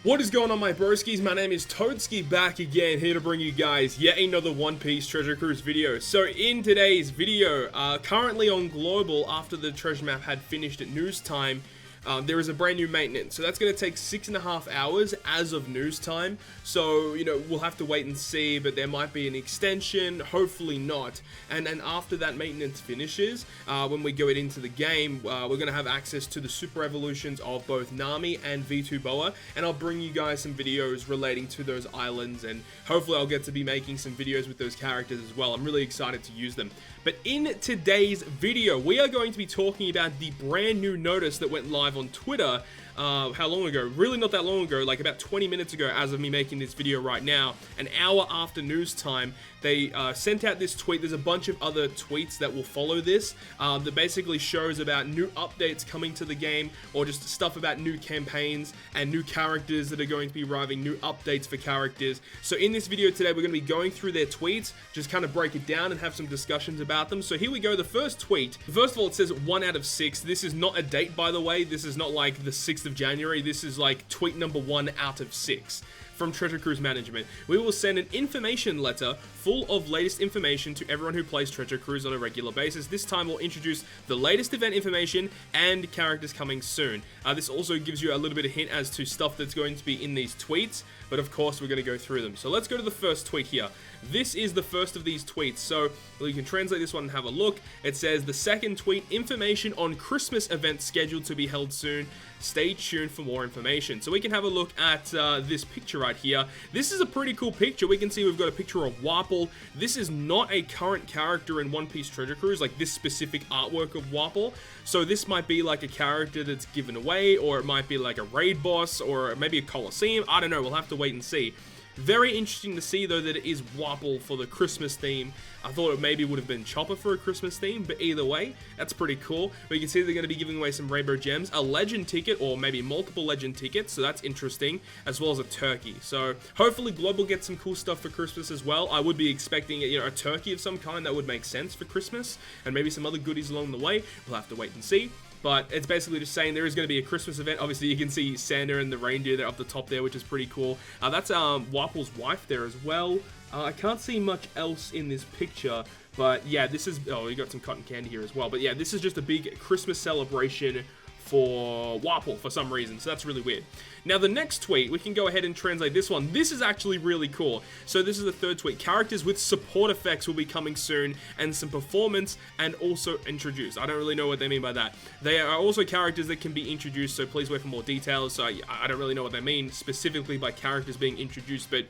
What is going on, my broskiis? My name is Toadskii, back again, here to bring you guys yet another One Piece Treasure Cruise video. So in today's video, currently on Global, after the treasure map had finished at news time, there is a brand new maintenance. So that's going to take 6.5 hours as of news time. So, you know, we'll have to wait and see, but there might be an extension, hopefully not. And then after that maintenance finishes, when we go into the game, we're going to have access to the super evolutions of both Nami and V2 Boa. And I'll bring you guys some videos relating to those islands, and hopefully I'll get to be making some videos with those characters as well. I'm really excited to use them. But in today's video, we are going to be talking about the brand new notice that went live on Twitter. How long ago? Really not that long ago, like about 20 minutes ago as of me making this video right now. An hour after news time, they sent out this tweet. There's a bunch of other tweets that will follow this that basically shows about new updates coming to the game, or just stuff about new campaigns and new characters that are going to be arriving, new updates for characters. So in this video today, we're going to be going through their tweets, just kind of break it down and have some discussions about them. So here we go. The first tweet, first of all, it says 1 out of 6. This is not a date, by the way. This is not like the 6th of January. This is like tweet number 1 out of 6. From Treasure Cruise Management. We will send an information letter full of latest information to everyone who plays Treasure Cruise on a regular basis. This time we'll introduce the latest event information and characters coming soon. This also gives you a little bit of hint as to stuff that's going to be in these tweets, but of course we're going to go through them. So let's go to the first tweet here. This is the first of these tweets, so you can translate this one and have a look. It says, the second tweet, information on Christmas events scheduled to be held soon. Stay tuned for more information. So we can have a look at this picture right here. This is a pretty cool picture. We can see we've got a picture of Wapol. This is not a current character in One Piece Treasure Cruise, like this specific artwork of Wapol. So this might be like a character that's given away, or it might be like a raid boss, or maybe a Colosseum. I don't know. We'll have to wait and see. Very interesting to see, though, that it is Wapol for the Christmas theme. I thought it maybe would have been Chopper for a Christmas theme, but either way, that's pretty cool. But you can see they're going to be giving away some rainbow gems, a legend ticket, or maybe multiple legend tickets, so that's interesting, as well as a turkey. So hopefully Global gets some cool stuff for Christmas as well. I would be expecting, you know, a turkey of some kind. That would make sense for Christmas, and maybe some other goodies along the way. We'll have to wait and see. But it's basically just saying there is going to be a Christmas event. Obviously, you can see Santa and the reindeer there up the top there, which is pretty cool. That's Wapol's wife there as well. I can't see much else in this picture. But yeah, this is... Oh, you got some cotton candy here as well. But yeah, this is just a big Christmas celebration for Wapol for some reason, so that's really weird. Now the next tweet, we can go ahead and translate this one. This is actually really cool. So this is the third tweet. Characters with support effects will be coming soon, and some performance and also introduced. I don't really know what they mean by that. They are also characters that can be introduced, so please wait for more details. So I don't really know what they mean specifically by characters being introduced, but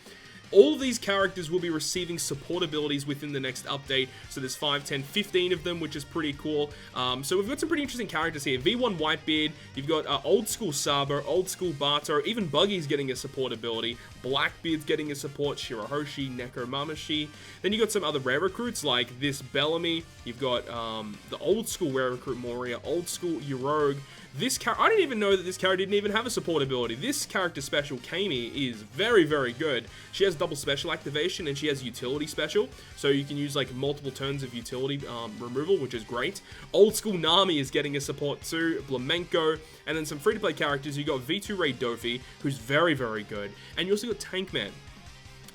all of these characters will be receiving support abilities within the next update. So there's 5, 10, 15 of them, which is pretty cool. So we've got some pretty interesting characters here. V1 Whitebeard, you've got old school Sabo, old school Bato, even Buggy's getting a support ability. Blackbeard's getting a support, Shirahoshi, Neko Mamashi. Then you got some other rare recruits like this Bellamy. You've got the old school rare recruit Moria, old school Yorogue. This character, I didn't even know that this character didn't even have a support ability. This character special, Kami, is very, very good. She has double special activation and she has utility special. So you can use like multiple turns of utility removal, which is great. Old school Nami is getting a support too. Flamenco. And then some free-to-play characters. You got V2 Ray Dofi, who's very, very good. And you also got Tankman.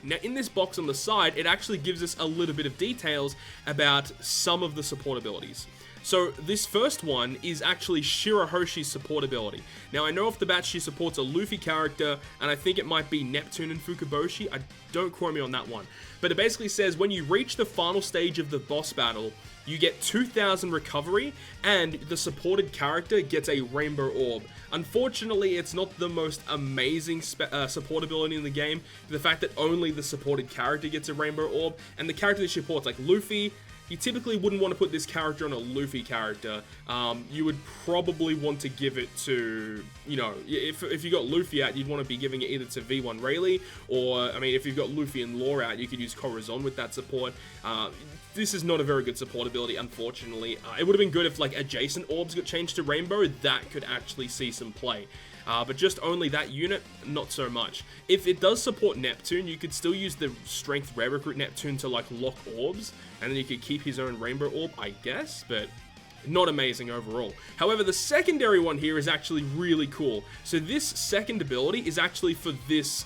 Now, in this box on the side, it actually gives us a little bit of details about some of the support abilities. So this first one is actually Shirahoshi's support ability. Now I know off the bat she supports a Luffy character, and I think it might be Neptune and Fukaboshi. Don't quote me on that one. But it basically says when you reach the final stage of the boss battle, you get 2,000 recovery, and the supported character gets a rainbow orb. Unfortunately, it's not the most amazing support ability in the game. The fact that only the supported character gets a rainbow orb, and the character that she supports, like Luffy, you typically wouldn't want to put this character on a Luffy character. You would probably want to give it to, you know, if you got Luffy out, you'd want to be giving it either to V1 Rayleigh, or, I mean, if you've got Luffy and Law out, you could use Corazon with that support. This is not a very good support ability, unfortunately. It would have been good if, like, adjacent orbs got changed to Rainbow. That could actually see some play. But just only that unit, not so much. If it does support Neptune, you could still use the Strength Rare Recruit Neptune to, like, lock orbs, and then you could keep his own Rainbow Orb, I guess, but not amazing overall. However, the secondary one here is actually really cool. So this second ability is actually for this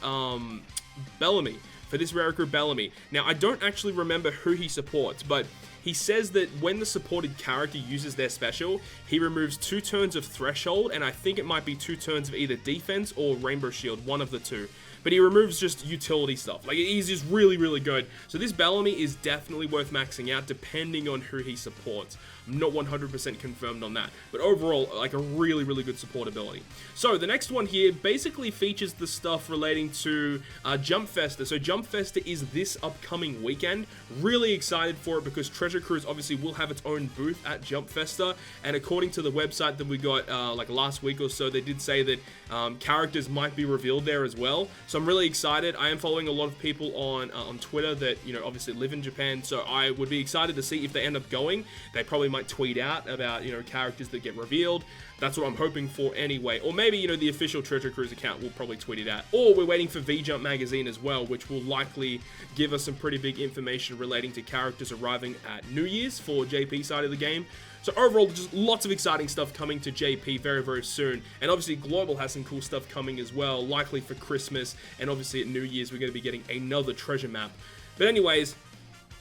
Bellamy, for this rare recruit Bellamy. Now, I don't actually remember who he supports, but he says that when the supported character uses their special, he removes 2 turns of Threshold, and I think it might be 2 turns of either defense or Rainbow Shield, one of the two. But he removes just utility stuff. Like, he's just really, really good. So this Bellamy is definitely worth maxing out depending on who he supports. I'm not 100% confirmed on that. But overall, like a really, really good support ability. So the next one here basically features the stuff relating to Jump Festa. So Jump Festa is this upcoming weekend. Really excited for it because Treasure Cruise obviously will have its own booth at Jump Festa. And according to the website that we got like last week or so, they did say that characters might be revealed there as well. So I'm really excited. I am following a lot of people on Twitter that, you know, obviously live in Japan. So I would be excited to see if they end up going. They probably might tweet out about, you know, characters that get revealed. That's what I'm hoping for anyway. Or maybe, you know, the official Treasure Cruise account will probably tweet it out. Or we're waiting for V-Jump magazine as well, which will likely give us some pretty big information relating to characters arriving at New Year's for JP side of the game. So overall, just lots of exciting stuff coming to JP very, very soon. And obviously, Global has some cool stuff coming as well, likely for Christmas. And obviously, at New Year's, we're going to be getting another treasure map. But anyways,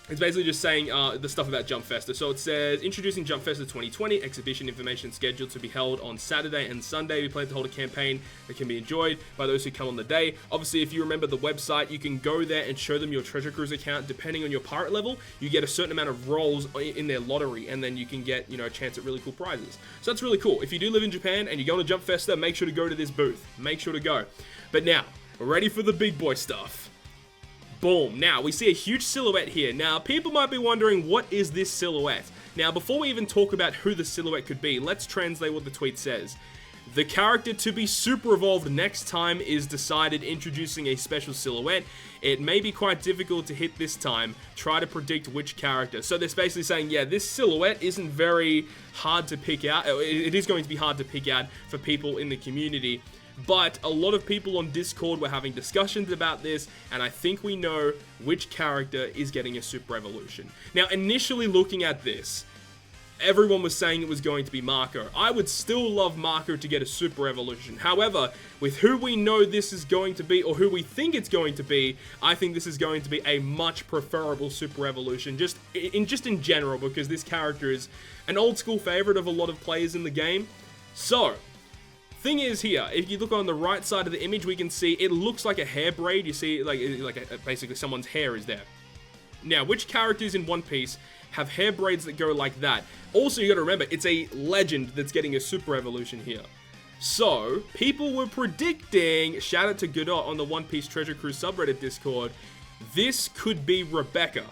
it's basically just saying the stuff about Jump Festa. So it says, introducing Jump Festa 2020, exhibition information scheduled to be held on Saturday and Sunday. We plan to hold a campaign that can be enjoyed by those who come on the day. Obviously, if you remember the website, you can go there and show them your Treasure Cruise account. Depending on your pirate level, you get a certain amount of rolls in their lottery, and then you can get, you know, a chance at really cool prizes. So that's really cool. If you do live in Japan and you go to Jump Festa, make sure to go to this booth. Make sure to go. But now, we're ready for the big boy stuff. Boom. Now, we see a huge silhouette here. Now, people might be wondering, what is this silhouette? Now, before we even talk about who the silhouette could be, let's translate what the tweet says. The character to be super evolved next time is decided, introducing a special silhouette. It may be quite difficult to hit this time. Try to predict which character. So they're basically saying, yeah, this silhouette isn't very hard to pick out. It is going to be hard to pick out for people in the community. But a lot of people on Discord were having discussions about this, and I think we know which character is getting a Super Evolution. Now, initially looking at this, everyone was saying it was going to be Marco. I would still love Marco to get a Super Evolution. However, with who we know this is going to be, or who we think it's going to be, I think this is going to be a much preferable Super Evolution, just in general, because this character is an old school favorite of a lot of players in the game. So, thing is here, if you look on the right side of the image, we can see it looks like a hair braid. You see, basically someone's hair is there. Now, which characters in One Piece have hair braids that go like that? Also, you got to remember, it's a legend that's getting a Super Evolution here. So, people were predicting, shout out to Godot on the One Piece Treasure Cruise subreddit Discord, this could be Rebecca.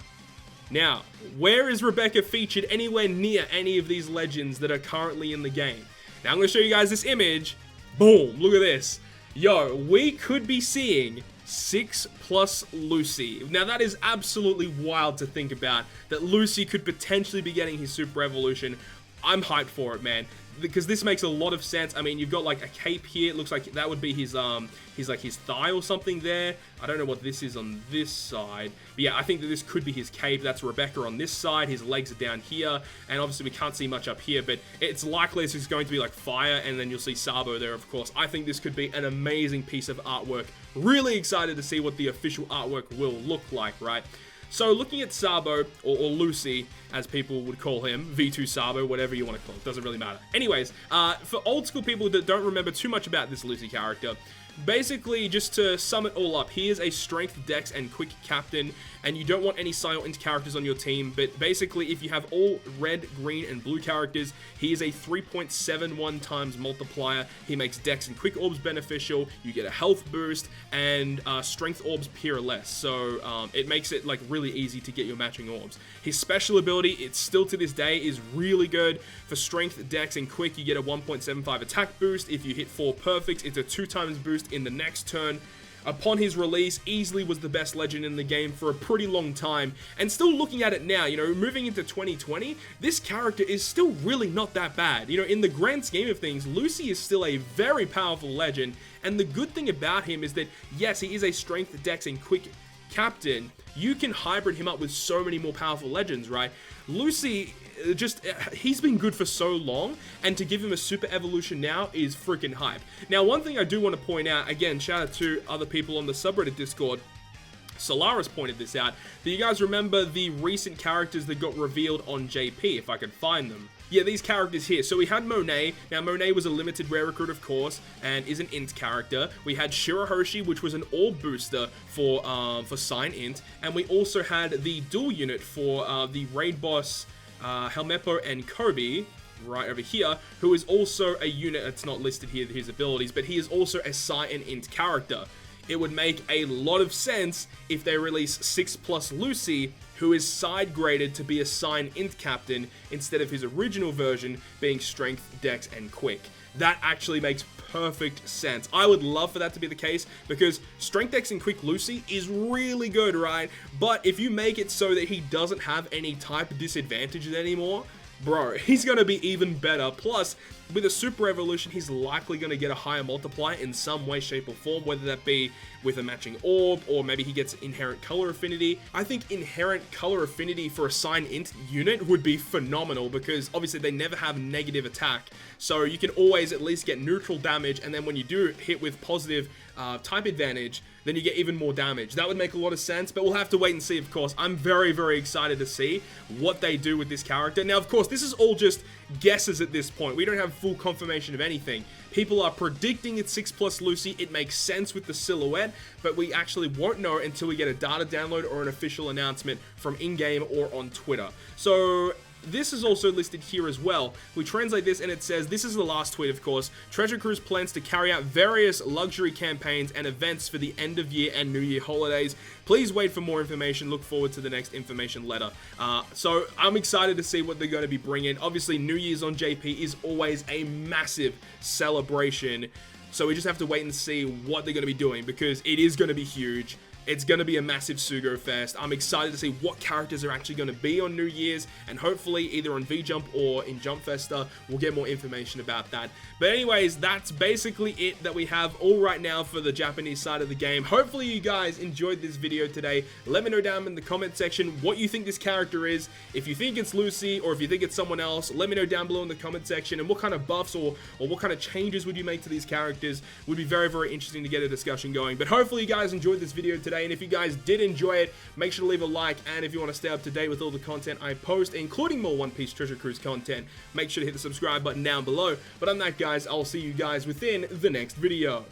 Now, where is Rebecca featured anywhere near any of these legends that are currently in the game? Now, I'm going to show you guys this image. Boom, look at this. Yo, we could be seeing 6+ Lucy. Now, that is absolutely wild to think about, that Lucy could potentially be getting his Super Evolution. I'm hyped for it, man, because this makes a lot of sense. I mean, you've got like a cape here. It looks like that would be his thigh or something there. I don't know what this is on this side. But yeah, I think that this could be his cape. That's Rebecca on this side. His legs are down here. And obviously we can't see much up here, but it's likely this is going to be like fire. And then you'll see Sabo there, of course. I think this could be an amazing piece of artwork. Really excited to see what the official artwork will look like, right? So looking at Sabo, or Lucy, as people would call him, V2 Sabo, whatever you want to call it, doesn't really matter. Anyways, for old school people that don't remember too much about this Lucy character, basically, just to sum it all up, he is a strength, dex, and quick captain, and you don't want any silent characters on your team, but basically, if you have all red, green, and blue characters, he is a 3.71 times multiplier. He makes dex and quick orbs beneficial, you get a health boost, and strength orbs peer less, so it makes it like really easy to get your matching orbs. His special ability, it's still to this day, is really good. For strength, dex, and quick, you get a 1.75 attack boost. If you hit 4 perfects, it's a 2 times boost in the next turn. Upon his release, easily was the best legend in the game for a pretty long time, and still looking at it now, you know, moving into 2020, this character is still really not that bad. You know, in the grand scheme of things, Lucy is still a very powerful legend, and the good thing about him is that, yes, he is a strength, dex, and quick captain. You can hybrid him up with so many more powerful legends, right? Lucy, he's been good for so long, and to give him a super evolution now is freaking hype. Now, one thing I do want to point out, again, shout out to other people on the subreddit Discord, Solaris pointed this out. Do you guys remember the recent characters that got revealed on JP, if I could find them? Yeah, these characters here. So we had Monet. Now, Monet was a limited rare recruit, of course, and is an int character. We had Shirahoshi, which was an orb booster for Sign Int. And we also had the dual unit for the raid boss Helmeppo and Kobe, right over here, who is also a unit that's not listed here, his abilities, but he is also a Sign Int character. It would make a lot of sense if they release 6+ Lucy, who is side graded to be a Sign Int captain instead of his original version being Strength, Dex, and Quick. That actually makes perfect sense. I would love for that to be the case because Strength, Dex, and Quick Lucy is really good, right? But if you make it so that he doesn't have any type disadvantages anymore, bro, he's going to be even better. Plus, with a super evolution, he's likely going to get a higher multiplier in some way, shape, or form, whether that be with a matching orb, or maybe he gets inherent color affinity. I think inherent color affinity for a Sign Int unit would be phenomenal because obviously they never have negative attack. So you can always at least get neutral damage, and then when you do hit with positive type advantage, then you get even more damage. That would make a lot of sense, but we'll have to wait and see, of course. I'm very, very excited to see what they do with this character. Now, of course, this is all just guesses at this point. We don't have full confirmation of anything. People are predicting it's 6+ Lucy. It makes sense with the silhouette, but we actually won't know until we get a data download or an official announcement from in-game or on Twitter. So this is also listed here as well. We translate this and it says, this is the last tweet, of course. Treasure Cruise plans to carry out various luxury campaigns and events for the end of year and New Year holidays. Please wait for more information. Look forward to the next information letter. So I'm excited to see what they're going to be bringing. Obviously, New Year's on JP is always a massive celebration. So we just have to wait and see what they're going to be doing because it is going to be huge. It's going to be a massive Sugo Fest. I'm excited to see what characters are actually going to be on New Year's, and hopefully either on V-Jump or in Jump Festa, we'll get more information about that. But anyways, that's basically it that we have all right now for the Japanese side of the game. Hopefully you guys enjoyed this video today. Let me know down in the comment section what you think this character is. If you think it's Lucy or if you think it's someone else, let me know down below in the comment section, and what kind of buffs or what kind of changes would you make to these characters. Would be very, very interesting to get a discussion going. But hopefully you guys enjoyed this video today. And if you guys did enjoy it, make sure to leave a like, and if you want to stay up to date with all the content I post, including more One Piece Treasure Cruise content, make sure to hit the subscribe button down below. But on that, guys, I'll see you guys within the next video.